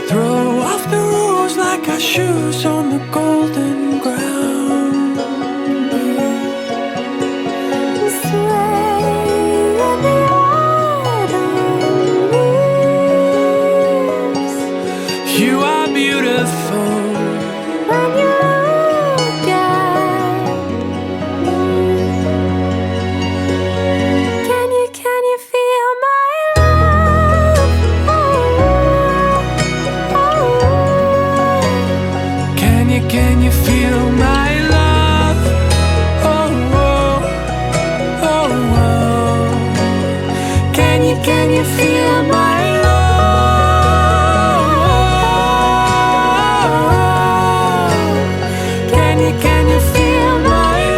Throw off the rules like our shoes on the golden ground. Sway in the autumn leaves. You are beautiful When you look at me, can you feel my love? Oh, Can you feel my love? Oh, oh, oh, oh. Can you feel my love? Can you feel my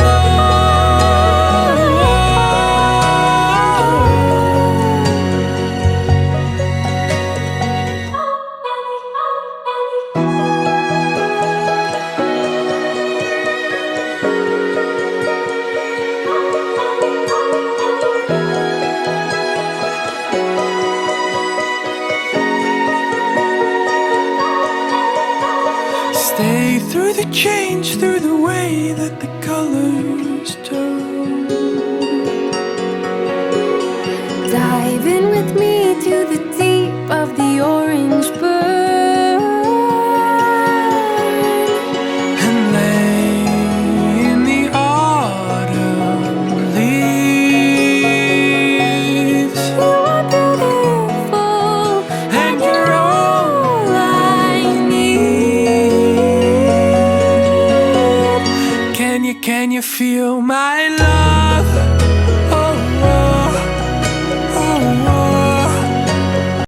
Stay through the change, through the way that the colors turn. dive in with me to the deep of the orange burn. And lay in the autumn leaves. You are beautiful, And you're all all I need. Can you feel my love?